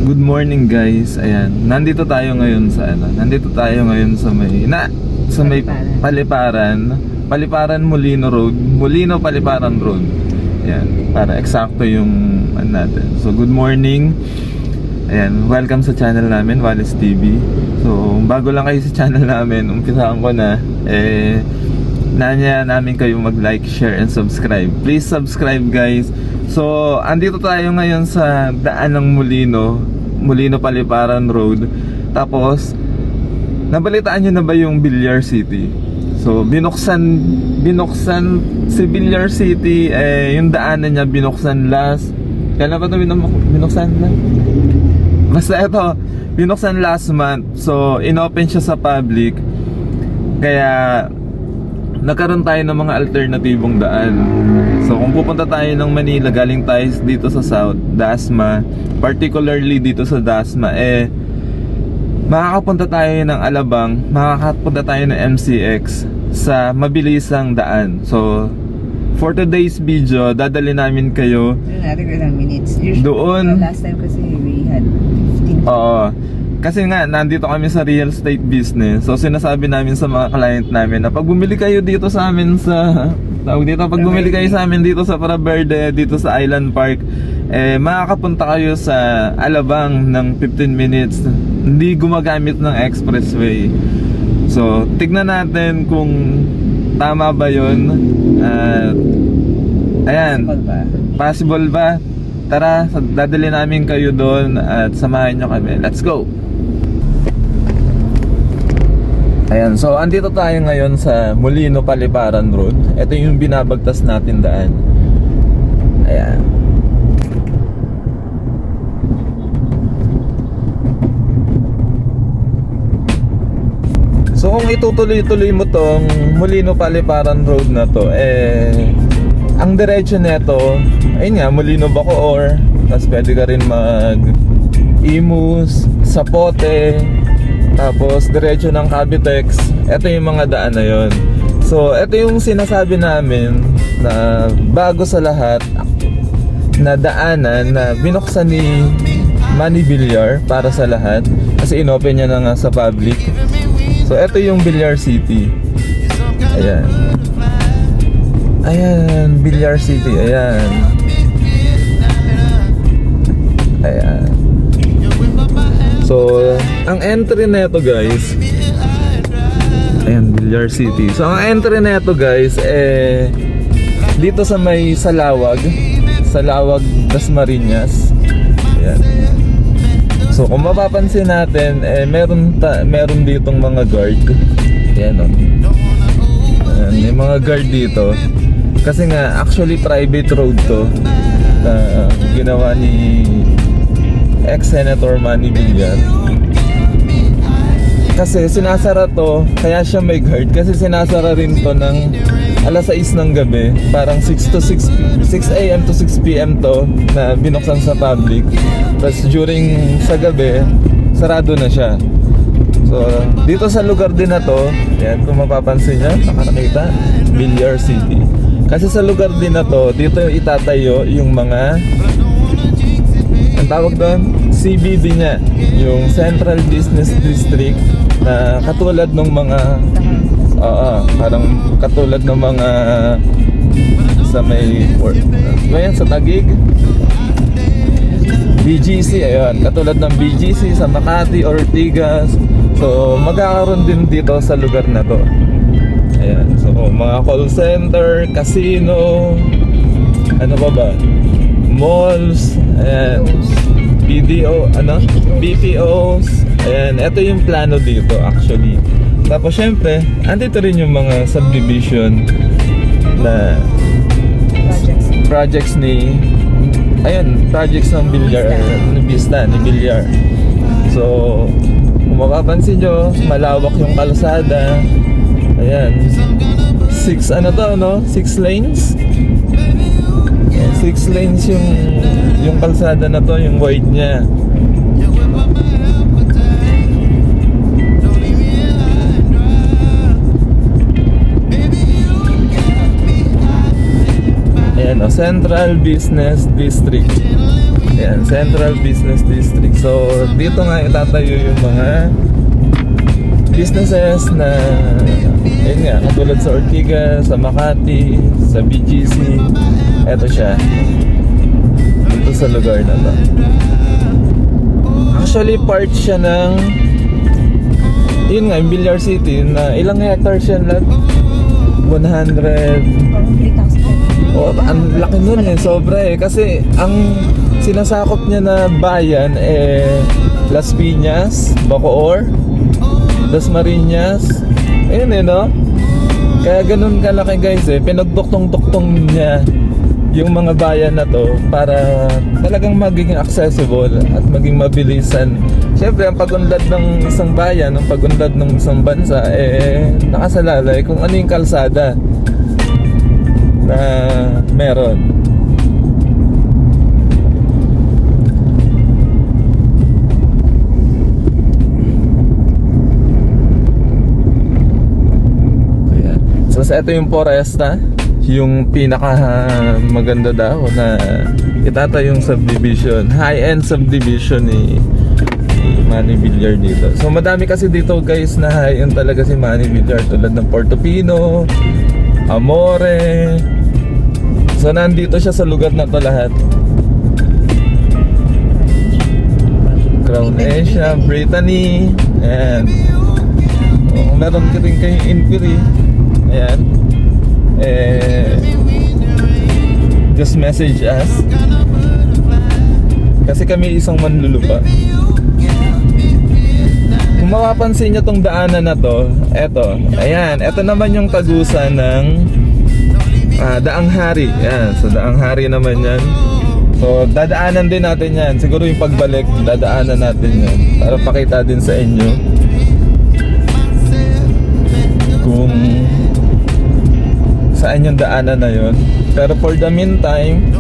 Good morning guys. Ayan, nandito tayo ngayon sa may Paliparan Molino Road, Molino Paliparan Road. Ayan, para eksakto yung natin. So good morning. Ayan, welcome sa channel namin, Wallace TV. So bago lang kayo sa channel namin, umpisahan ko na nanya namin kayo mag-like, share, and subscribe. Please subscribe guys. So andito tayo ngayon sa daan ng Molino Paliparan Road. Tapos nabalitaan nyo na ba yung Villar City? So binuksan si Villar City, yung daanan niya binuksan kailan ba ito binuksan na? Basta ito, binuksan last month. So inopen siya sa public. Kaya nagkaroon tayo ng mga alternatibong daan. So kung pupunta tayo ng Manila, galing tayo dito sa South, Dasma, particularly dito sa Dasma, makakapunta tayo ng Alabang, makakapunta tayo ng MCX sa mabilisang daan. So for today's video, dadali namin kayo minutes. doon. Last time kasi we had 15. Oo. Kasi nga, nandito kami sa real estate business. So sinasabi namin sa mga client namin na pag bumili kayo dito sa amin sa pag bumili kayo sa amin dito sa Para Verde, dito sa Island Park, makakapunta kayo sa Alabang ng 15 minutes. Hindi gumagamit ng expressway. So tignan natin kung tama ba yun. Ayan, possible ba? Tara, dadali namin kayo doon at samahan nyo kami. Let's go! Ayan, so andito tayo ngayon sa Molino Paliparan Road. Ito yung binabagtas natin daan. Ayan. So kung itutuloy-tuloy mo tong Molino Paliparan Road na to, ang diretso neto, ayun nga, Molino Bacoor. Tapos pwede ka rin mag-Imus, Sapote, tapos diretso ng Cavitex. Ito yung mga daan na yon. So ito yung sinasabi namin na bago sa lahat na daanan na binuksan ni Manny Villar para sa lahat, kasi inopen niya na nga sa public. So ito yung Villar City. Ayan. Ayan, Villar City. Ayan. Ayan. So, ang entry neto guys, ayan, Villar City. So, ang entry neto guys, dito sa may Salawag, Dasmariñas. Ayan. So, kung mapapansin natin, meron ditong mga guard. Ayan, ayan, may mga guard dito. Kasi nga, actually private road to na ginawa ni ex-Senator Manny Villar. Kasi sinasara to, kaya siya may guard. Kasi sinasara rin to ng alas 6 ng gabi. Parang 6 a.m. to 6 p.m. to na binuksan sa public. Tapos during sa gabi, sarado na siya. So dito sa lugar din na to, yan, kung mapapansin nyo, nakakita, Villar City. Kasi sa lugar din na to, dito itatayo yung mga, ang tawag doon, CBD niya, yung Central Business District, na katulad ng mga parang katulad ng mga sa may sa Taguig, BGC, ayun, katulad ng BGC sa Makati, Ortigas. So magkakaroon din dito sa lugar na to. Ayan, so mga call center, casino, ano pa ba? Malls, ayan, BPOs, ayan, ito yung plano dito actually. Tapos syempre, andito rin yung mga subdivision na projects ng Villar, ni Villar. So, kung mapapansin nyo, malawak yung kalsada. Ayan, 6 lanes. 6 lanes yung kalsada na to, yung wide niya. Ayan, Central Business District. Ayan, Central Business District. So, dito nga itatayo yung mga businesses na ayun nga, katulad sa Ortigas, sa Makati, sa BGC. Eto siya. Dito sa lugar na to. Actually, part siya ng yun nga, yung Villar City na ilang hectares yan lang? 100. Parang 3,000. Oh, ang laki nun eh, sobra eh. Kasi ang sinasakop niya na bayan Las Piñas, Bacoor, Dasmariñas. Ayun eh, no? Kaya ganun kalaki guys eh. Pinagduktong-duktong niya yung mga bayan na to para talagang maging accessible at maging mabilisan. Siyempre, ang pagunlad ng isang bayan, ang pagunlad ng isang bansa, nakasalalay kung ano yung kalsada na meron. Ayan. So, ito yung Foresta, yung pinaka maganda daw na itatayong subdivision, high-end subdivision ni Manny Villar dito. So madami kasi dito guys na high-end talaga si Manny Villar, tulad ng Portofino, Amore. So nandito siya sa lugar na to lahat. Crown Asia, Brittany, and meron ka rin kayong Inquiry. Ayan. Just message us kasi kami isang manlulupa. Kung mapapansin nyo tong daanan na to, eto, ayan, eto naman yung tagusan ng Daang Hari. Ayan, so Daang Hari naman yan. So dadaanan din natin yan. Siguro yung pagbalik, dadaanan natin yan para pakita din sa inyo kung saan yung daanan na yun. Pero for the meantime,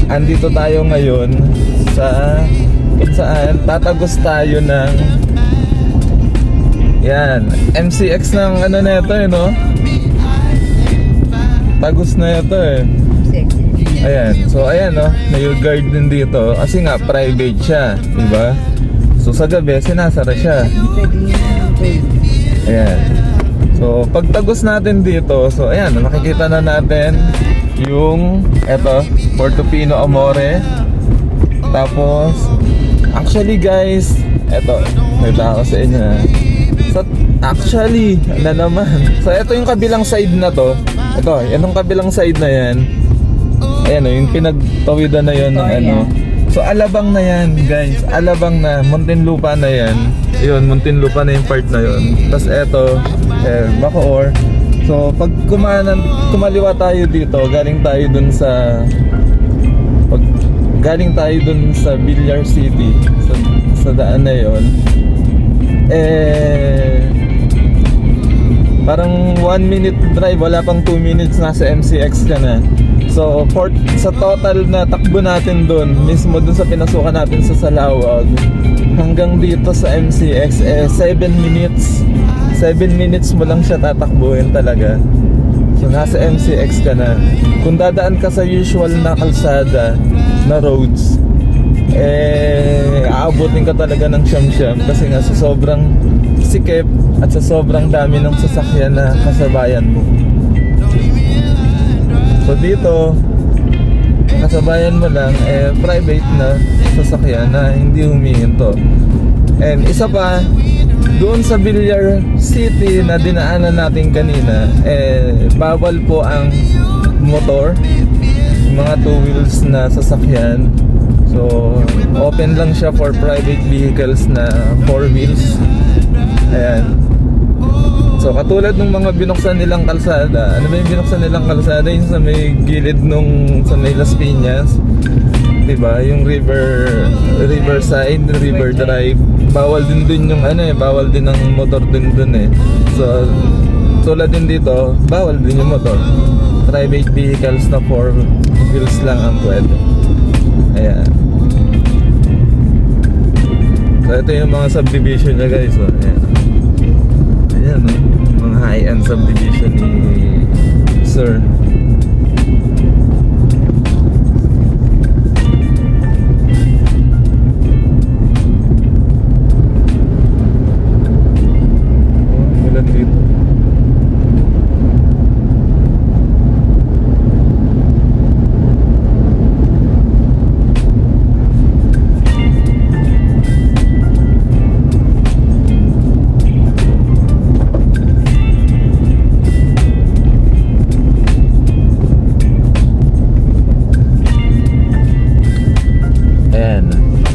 andito tayo ngayon sa kung saan tatagos tayo ng yan, MCX ng ano na ito eh, no? Tagos na ito eh. Ayan, so ayan no, may garden dito kasi nga private siya, diba? So sa gabi, sinasara siya. Ayan. So, pagtagos natin dito, so ayan, makikita na natin yung eto, Portofino Amore. Tapos, actually guys, eto, nakita ko sa inyo. So, actually, na naman. So, eto yung kabilang side na to. Ito, yan yung kabilang side na yan. Ayan o, yung pinagtawidan na yun ng ano. So, Alabang na yan guys. Alabang na, Muntinlupa na yan. Yun, Muntinlupa na yung part na yun. Tapos eto, Bacoor. So pag kumaliwa tayo dito, galing tayo dun sa Villar City, sa daan na yon, parang 1 minute drive, wala pang 2 minutes nasa MCX ka na. So sa total na takbo natin dun, mismo dun sa pinasukan natin sa Salawag hanggang dito sa MCX 7 minutes. 7 minutes mo lang siya tatakbuhin talaga. So nasa MCX ka na. Kung dadaan ka sa usual na kalsada na roads, aabutin ka talaga ng siyam-siyam kasi nga sa sobrang sikip at sa sobrang dami ng sasakyan na kasabayan mo. So dito, kasabayan mo lang private na sasakyan na hindi humihinto. And isa pa, doon sa Villar City na dinaanan natin kanina, bawal po ang motor, mga 2 wheels na sasakyan. So open lang siya for private vehicles na 4 wheels. Ayan. So katulad ng mga binuksan nilang kalsada. Ano ba yung binuksan nilang kalsada? Yung sa may gilid sa may Las Piñas, diba? Yung Riverside, River Drive. Bawal din dun yung bawal din ang motor din dun eh. So tulad din dito, bawal din yung motor. Private vehicles na 4 wheels lang ang pwede. Ayan. So ito yung mga subdivision niya guys. So, ayan. Ayan no? Mga high-end subdivision ni Sir.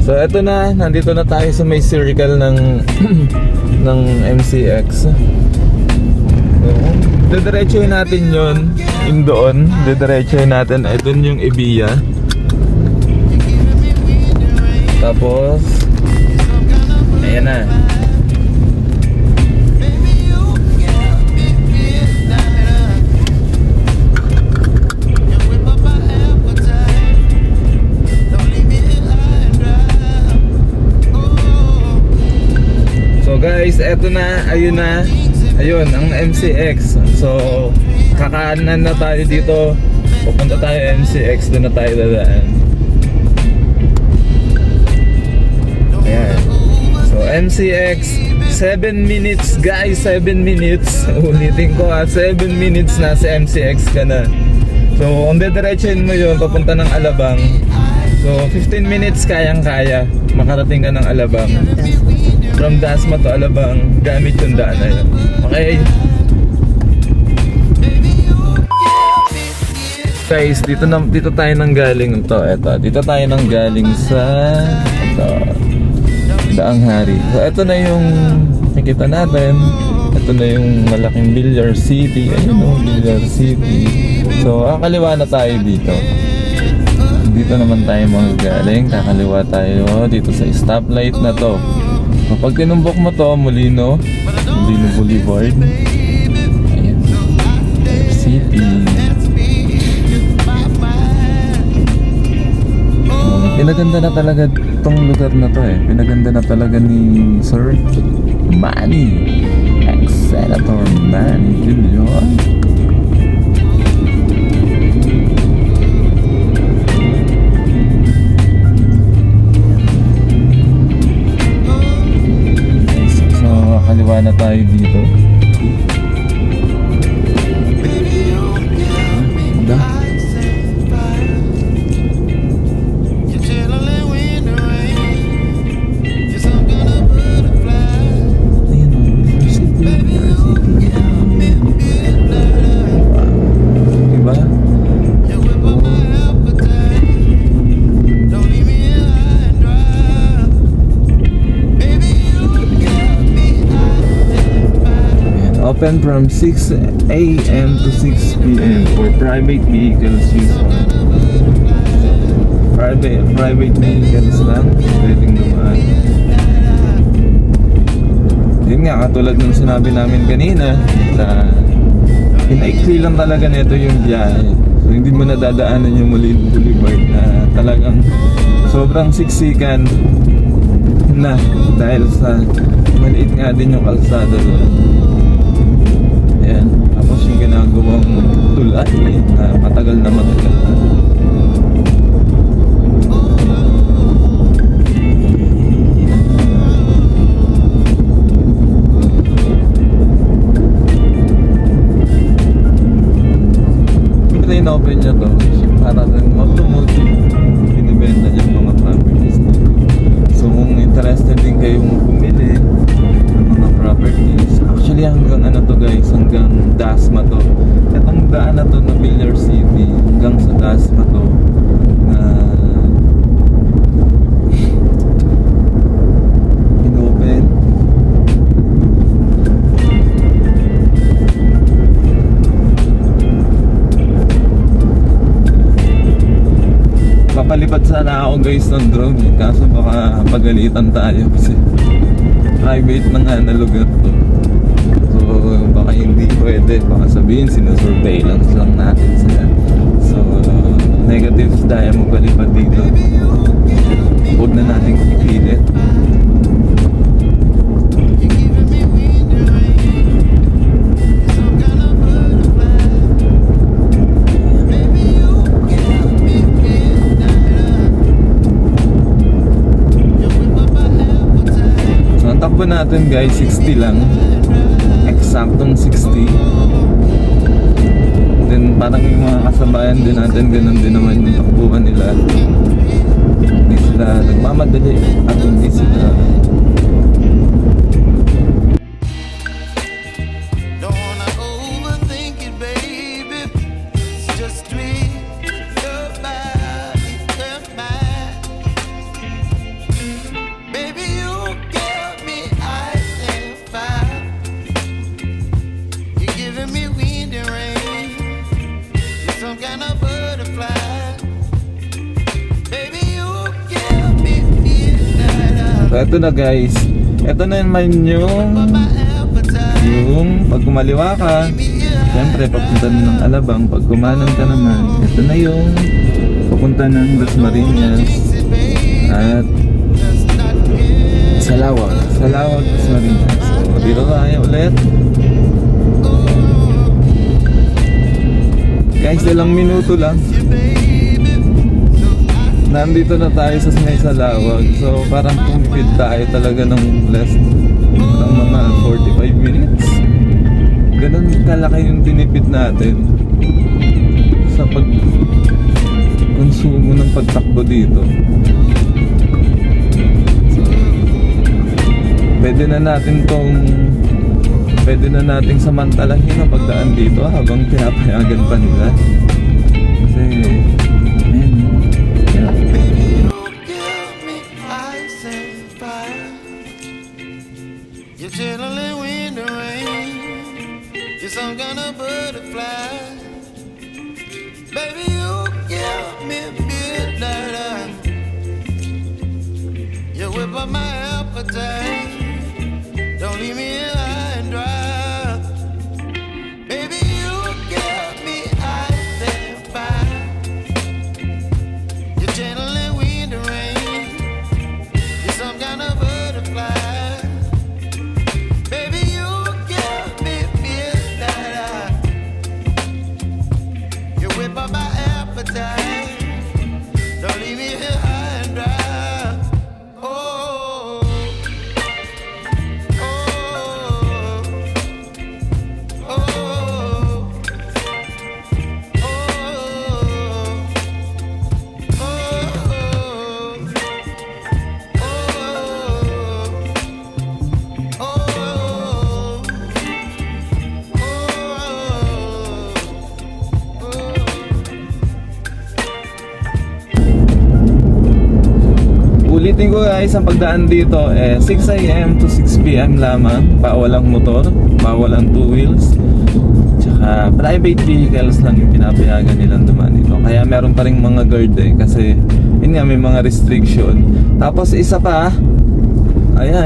So eto na, nandito na tayo sa may circle ng ng MCX. So, didiretsuhin natin yung doon. Didiretsuhin natin, ito yung Ibiya. Tapos, ayan na. So guys, eto na, ayun na. Ayun, ang MCX. So, kakaanan na tayo dito. Pupunta tayo MCX, doon na tayo dadaan. Ayan. So, MCX, 7 minutes guys, 7 minutes. Ulitin ko 7 minutes na sa MCX ka na. So, kung dediretsuhin mo yun, papunta ng Alabang. So, 15 minutes kayang-kaya. Makarating ka ng Alabang. From Dasma to Alabang, gamit yung daan na yun. Okay? Guys, dito tayo nang galing dito tayo nang galing sa Daang Hari. So ito na yung nakikita natin. Ito na yung malaking Villar City. Ayun o, Villar City. So kakaliwa na tayo dito. Dito naman tayo magagaling. Kakaliwa tayo dito sa stoplight na to. Kapag tinumbok mo to, Molino Boulevard. Ayan. City. Pinaganda na talaga tong lugar na to eh. Pinaganda na talaga ni Sir Manny, ex-Senator Manny Jr. So, kaliwa na tayo dito. Open from 6 a.m. to 6 p.m. for private vehicles use. Private vehicles lang pwedeng dumaan. Yun nga, katulad ng sinabi namin kanina, na pinaikli lang talaga nito yung biyahe. So hindi mo nadadaanan yung Molino Boulevard na talagang sobrang siksikan na dahil sa maliit nga din yung kalsada doon. Ayan, tapos yung ginagawang tulay na matagal na matagal na. In-open niya to para rin ma-promote yung binibenta niyang mga properties. So kung interested din kayong bumili ng mga properties, actually hanggang ano to guys, hanggang Dasma to. Itong daan na to na Villar City hanggang sa Dasma to na in-open. Papalipad sana ako guys ng drone kaso baka pagalitan tayo kasi private na nga na lugar to. So baka hindi pwede, baka sabihin sinusurveillance lang natin sila. So negatives tayo magpalipad dito. Huwag na natin ipilit. Takbo natin guys, 60 lang. Eksaktong 60. Then parang yung mga kasabayan din natin, ganun din naman yung takbuhan nila. Hindi sila nagmamadali at hindi sila So eto na guys, eto na naman yung pag kumaliwa ka, siyempre papunta na ng Alabang. Pag kumanan ka naman, eto na yung papunta ng Dasmariñas at Salawag, Dasmariñas. So dito tayo ulit. Guys, ilang minuto lang nandito na tayo sa may Salawag. So parang kumipid tayo talaga ng less ng mga 45 minutes. Ganun kalaki yung tinipid natin sa pag-konsumo ng pagtakbo dito. So, pwede na nating samantalahin ang pagdaan dito habang pinapayagan pa nila. Kasi man, yeah. You're chilling in the rain. You're some kind of butterfly. Baby, you give me midnight. You whip up my appetite. Don't leave me here high and dry. Baby, you give me ice and fire. You're channeling wind and rain. You're some kind of butterfly. Baby, you give me midnight. You whip up my appetite. Don't leave me here high and dry. Oh, oh, oh, Ulitin ko guys, ang pagdaan dito 6 AM to 6 PM lamang. Bawal ang motor, bawal ang two wheels, tsaka private vehicles lang yung pinapayagan nilang dumaan dito. Kaya meron pa rin mga guard kasi yun nga, may mga restriction. Tapos isa pa,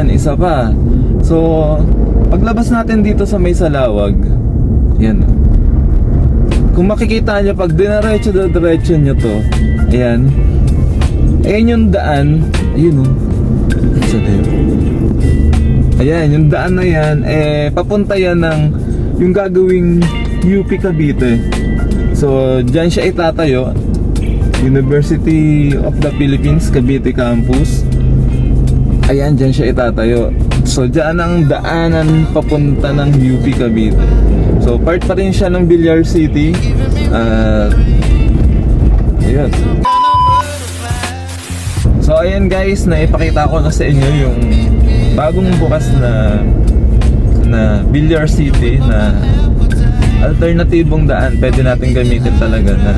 isa pa. So paglabas natin dito sa may Salawag, yan, kung makikita nyo, pag diretso nyo to, ayan yung daan, ayun o. Ayan, yung daan na yan, papunta yan ng yung gagawing UP Cavite. So, dyan siya itatayo, University of the Philippines, Cavite Campus. Ayan, dyan siya itatayo. So, dyan ang daanan papunta ng UP Cavite. So, part pa rin siya ng Villar City. Ayun. So ayan guys, naipakita ko na sa inyo yung bagong bukas na Villar City na alternatibong daan. Pwede natin gamitin talaga na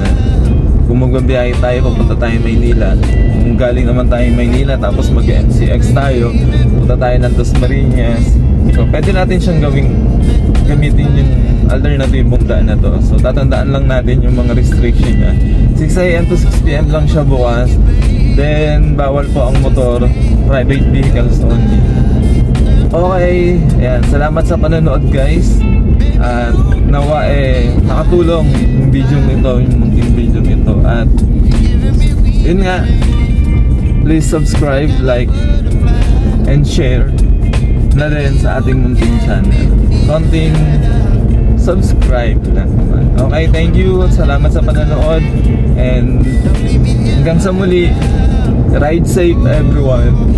kung magbabiyahe tayo, papunta tayo Maynila. Kung galing naman tayo Maynila tapos mag-NCX tayo, punta tayo ng Dasmariñas. So pwede natin siyang gamitin yung alternatibong daan na to. So tatandaan lang natin yung mga restriction niya. 6 AM to 6 PM lang siya bukas. Then bawal po ang motor, private vehicles only. Okay, ayan, salamat sa panonood guys. At nawa nakatulong yung video nito, yung munting video nito. At yun nga, please subscribe, like, and share na rin sa ating munting channel. Konting subscribe lang naman. Okay, thank you. Salamat sa panonood. And hanggang sa muli, ride safe everyone.